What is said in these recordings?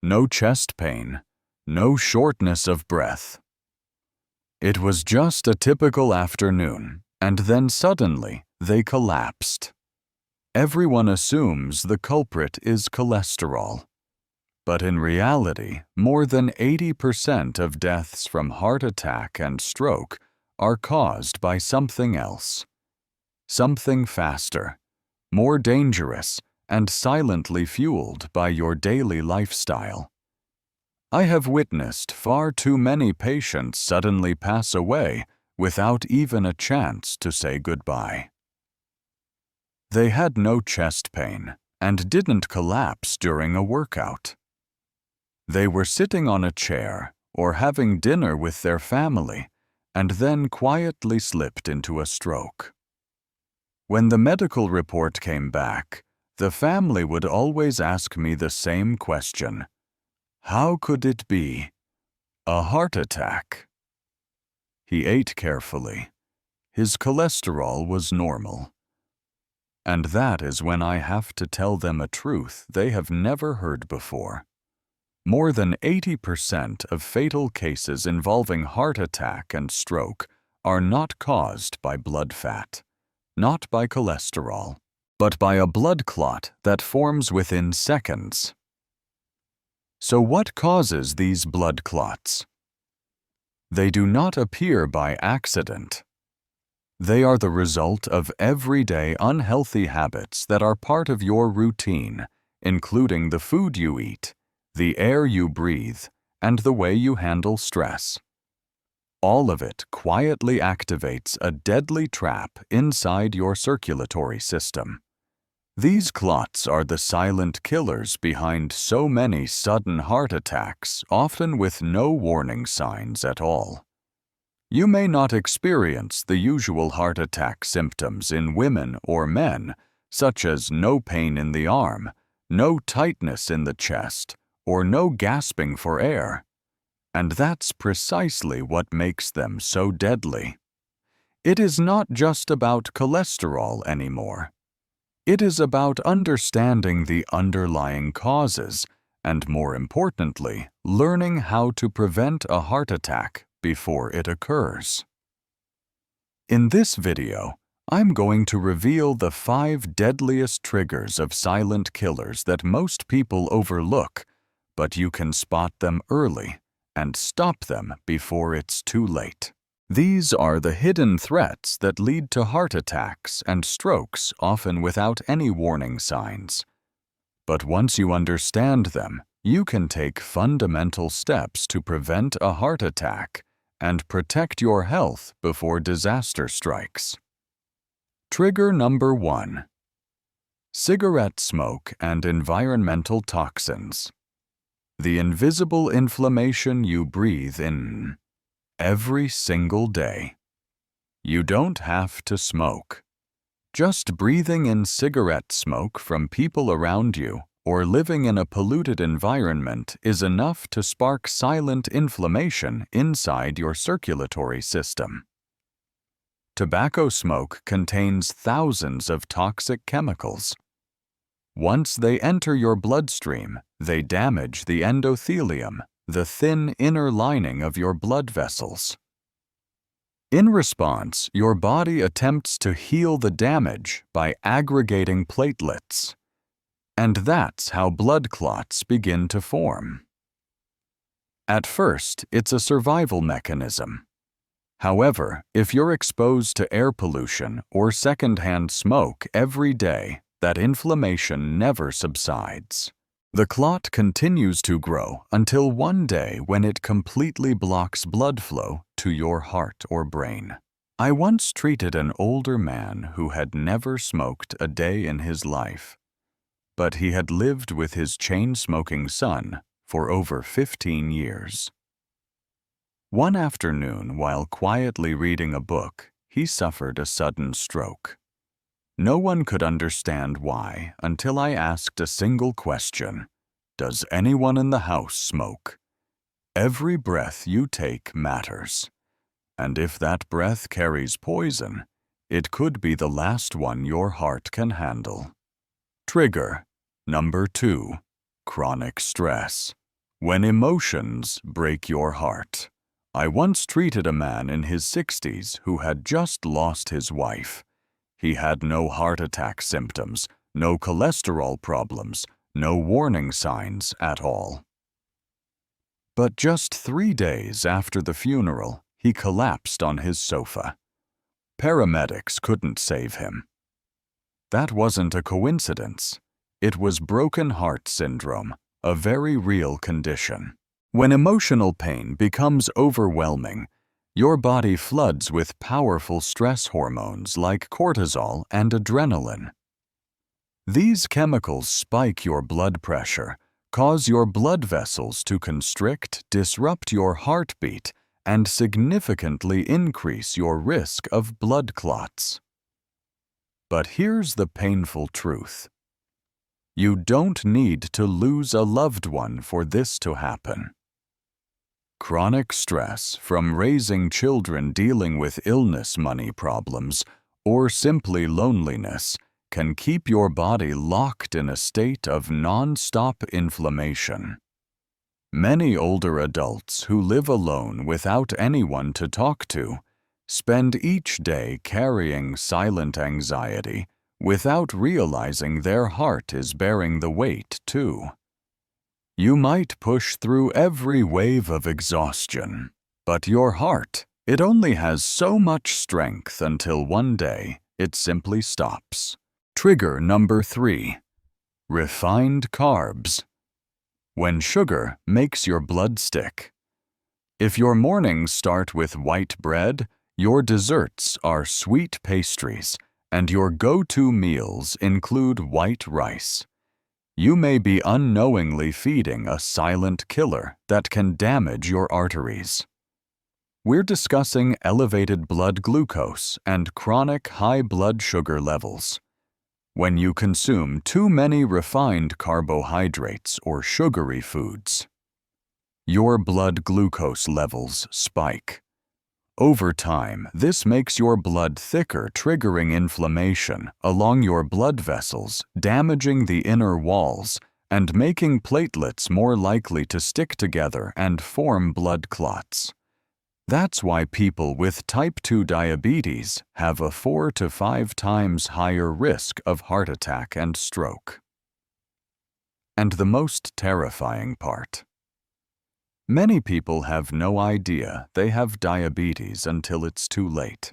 no chest pain, no shortness of breath. It was just a typical afternoon, and then suddenly they collapsed. Everyone assumes the culprit is cholesterol. But in reality, more than 80% of deaths from heart attack and stroke are caused by something else. Something faster, more dangerous, and silently fueled by your daily lifestyle. I have witnessed far too many patients suddenly pass away without even a chance to say goodbye. They had no chest pain and didn't collapse during a workout. They were sitting on a chair or having dinner with their family and then quietly slipped into a stroke. When the medical report came back, the family would always ask me the same question: how could it be? A heart attack. He ate carefully. His cholesterol was normal. And that is when I have to tell them a truth they have never heard before. More than 80% of fatal cases involving heart attack and stroke are not caused by blood fat, not by cholesterol, but by a blood clot that forms within seconds. So what causes these blood clots? They do not appear by accident. They are the result of everyday unhealthy habits that are part of your routine, including the food you eat, the air you breathe, and the way you handle stress. All of it quietly activates a deadly trap inside your circulatory system. These clots are the silent killers behind so many sudden heart attacks, often with no warning signs at all. You may not experience the usual heart attack symptoms in women or men, such as no pain in the arm, no tightness in the chest, or no gasping for air. And that's precisely what makes them so deadly. It is not just about cholesterol anymore. It is about understanding the underlying causes and, more importantly, learning how to prevent a heart attack before it occurs. In this video, I'm going to reveal the 5 deadliest triggers of silent killers that most people overlook, but you can spot them early and stop them before it's too late. These are the hidden threats that lead to heart attacks and strokes, often without any warning signs. But once you understand them, you can take fundamental steps to prevent a heart attack and protect your health before disaster strikes. Trigger number 1: cigarette smoke and environmental toxins. The invisible inflammation you breathe in every single day. You don't have to smoke. Just breathing in cigarette smoke from people around you or living in a polluted environment is enough to spark silent inflammation inside your circulatory system. Tobacco smoke contains thousands of toxic chemicals. Once they enter your bloodstream, they damage the endothelium, the thin inner lining of your blood vessels. In response, your body attempts to heal the damage by aggregating platelets. And that's how blood clots begin to form. At first, it's a survival mechanism. However, if you're exposed to air pollution or secondhand smoke every day, that inflammation never subsides. The clot continues to grow until one day when it completely blocks blood flow to your heart or brain. I once treated an older man who had never smoked a day in his life, but he had lived with his chain-smoking son for over 15 years. One afternoon, while quietly reading a book, he suffered a sudden stroke. No one could understand why until I asked a single question: does anyone in the house smoke? Every breath you take matters. And if that breath carries poison, it could be the last one your heart can handle. Trigger number 2: chronic stress. When emotions break your heart. I once treated a man in his 60s who had just lost his wife. He had no heart attack symptoms, no cholesterol problems, no warning signs at all. But just 3 days after the funeral, he collapsed on his sofa. Paramedics couldn't save him. That wasn't a coincidence. It was broken heart syndrome, a very real condition. When emotional pain becomes overwhelming, your body floods with powerful stress hormones like cortisol and adrenaline. These chemicals spike your blood pressure, cause your blood vessels to constrict, disrupt your heartbeat, and significantly increase your risk of blood clots. But here's the painful truth. You don't need to lose a loved one for this to happen. Chronic stress from raising children dealing with illness money problems or simply loneliness can keep your body locked in a state of non-stop inflammation. Many older adults who live alone without anyone to talk to spend each day carrying silent anxiety without realizing their heart is bearing the weight too. You might push through every wave of exhaustion, but your heart, it only has so much strength until one day it simply stops. Trigger number 3. Refined carbs. When sugar makes your blood stick. If your mornings start with white bread, your desserts are sweet pastries, and your go-to meals include white rice. You may be unknowingly feeding a silent killer that can damage your arteries. We're discussing elevated blood glucose and chronic high blood sugar levels. When you consume too many refined carbohydrates or sugary foods, your blood glucose levels spike. Over time, this makes your blood thicker, triggering inflammation along your blood vessels, damaging the inner walls, and making platelets more likely to stick together and form blood clots. That's why people with type 2 diabetes have a 4 to 5 times higher risk of heart attack and stroke. And the most terrifying part. Many people have no idea they have diabetes until it's too late.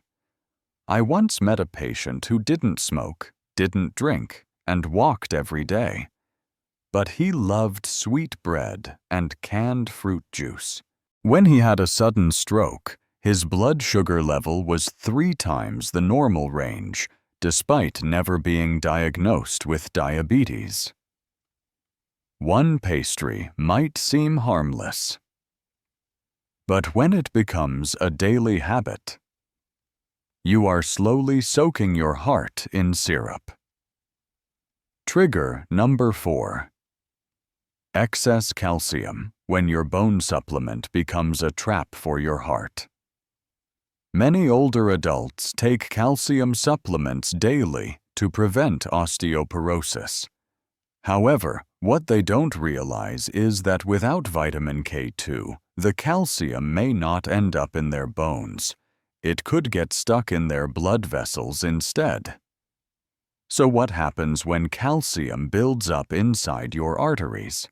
I once met a patient who didn't smoke, didn't drink, and walked every day. But he loved sweet bread and canned fruit juice. When he had a sudden stroke, his blood sugar level was 3 times the normal range, despite never being diagnosed with diabetes. One pastry might seem harmless. But when it becomes a daily habit, you are slowly soaking your heart in syrup. Trigger number 4. Excess calcium, when your bone supplement becomes a trap for your heart. Many older adults take calcium supplements daily to prevent osteoporosis. However, what they don't realize is that without vitamin K2, the calcium may not end up in their bones. It could get stuck in their blood vessels instead. So what happens when calcium builds up inside your arteries?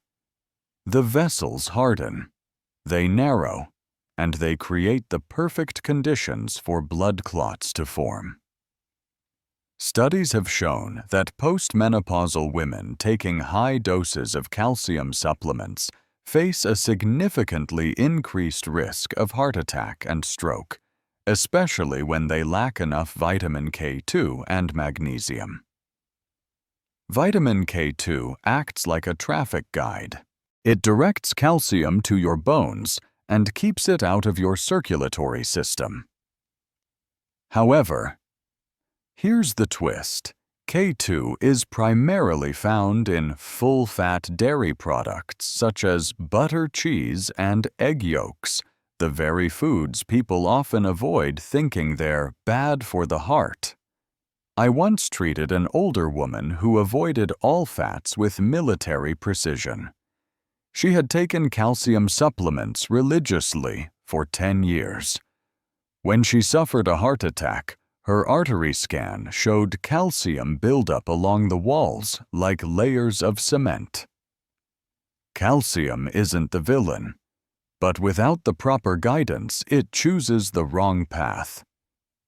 The vessels harden, they narrow, and they create the perfect conditions for blood clots to form. Studies have shown that postmenopausal women taking high doses of calcium supplements face a significantly increased risk of heart attack and stroke, especially when they lack enough vitamin K2 and magnesium. Vitamin K2 acts like a traffic guide. It directs calcium to your bones and keeps it out of your circulatory system. However, here's the twist. K2 is primarily found in full-fat dairy products such as butter, cheese, and egg yolks, the very foods people often avoid thinking they're bad for the heart. I once treated an older woman who avoided all fats with military precision. She had taken calcium supplements religiously for 10 years. When she suffered a heart attack, her artery scan showed calcium buildup along the walls like layers of cement. Calcium isn't the villain, but without the proper guidance, it chooses the wrong path,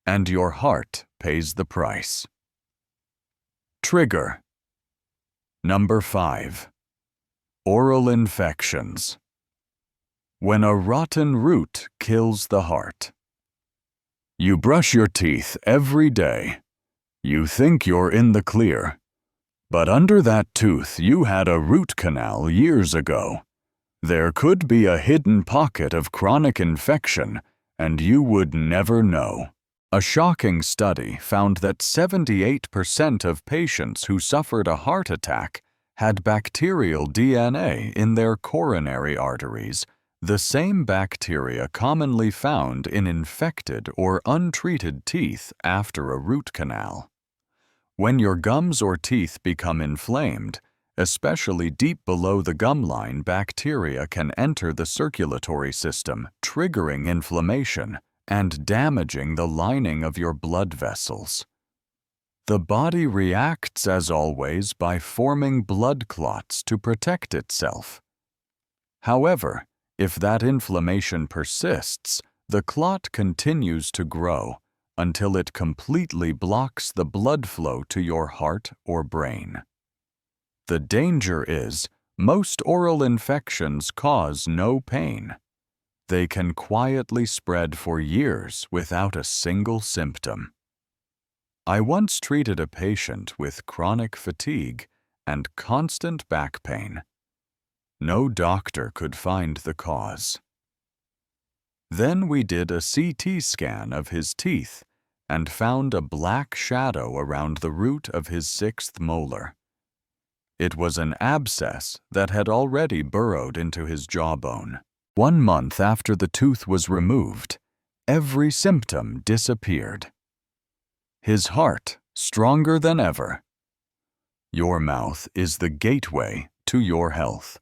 and your heart pays the price. Trigger. Number 5. Oral infections. When a rotten root kills the heart. You brush your teeth every day. You think you're in the clear. But under that tooth you had a root canal years ago. There could be a hidden pocket of chronic infection, and you would never know. A shocking study found that 78% of patients who suffered a heart attack had bacterial DNA in their coronary arteries, the same bacteria commonly found in infected or untreated teeth after a root canal. When your gums or teeth become inflamed, especially deep below the gum line, bacteria can enter the circulatory system, triggering inflammation and damaging the lining of your blood vessels. The body reacts, as always, by forming blood clots to protect itself. However, if that inflammation persists, the clot continues to grow until it completely blocks the blood flow to your heart or brain. The danger is, most oral infections cause no pain. They can quietly spread for years without a single symptom. I once treated a patient with chronic fatigue and constant back pain. No doctor could find the cause. Then we did a CT scan of his teeth and found a black shadow around the root of his 6th molar. It was an abscess that had already burrowed into his jawbone. 1 month after the tooth was removed, every symptom disappeared. His heart stronger than ever. Your mouth is the gateway to your health.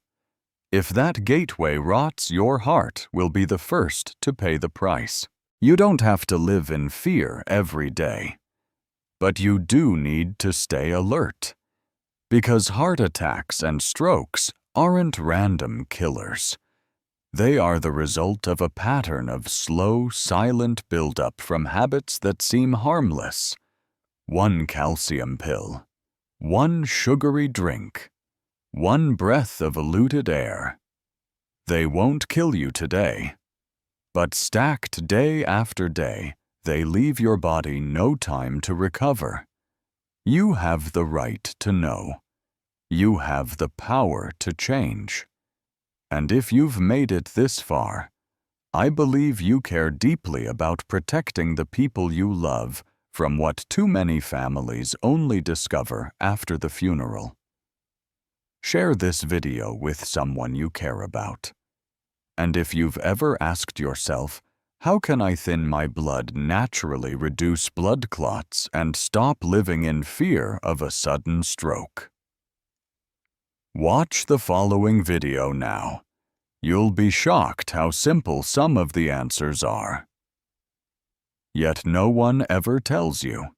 If that gateway rots, your heart will be the first to pay the price. You don't have to live in fear every day, but you do need to stay alert, because heart attacks and strokes aren't random killers. They are the result of a pattern of slow, silent buildup from habits that seem harmless. 1 calcium pill, 1 sugary drink, 1 breath of polluted air. They won't kill you today, but stacked day after day, they leave your body no time to recover. You have the right to know. You have the power to change. And if you've made it this far, I believe you care deeply about protecting the people you love from what too many families only discover after the funeral. Share this video with someone you care about. And if you've ever asked yourself, how can I thin my blood naturally, reduce blood clots, and stop living in fear of a sudden stroke? Watch the following video now. You'll be shocked how simple some of the answers are. Yet no one ever tells you.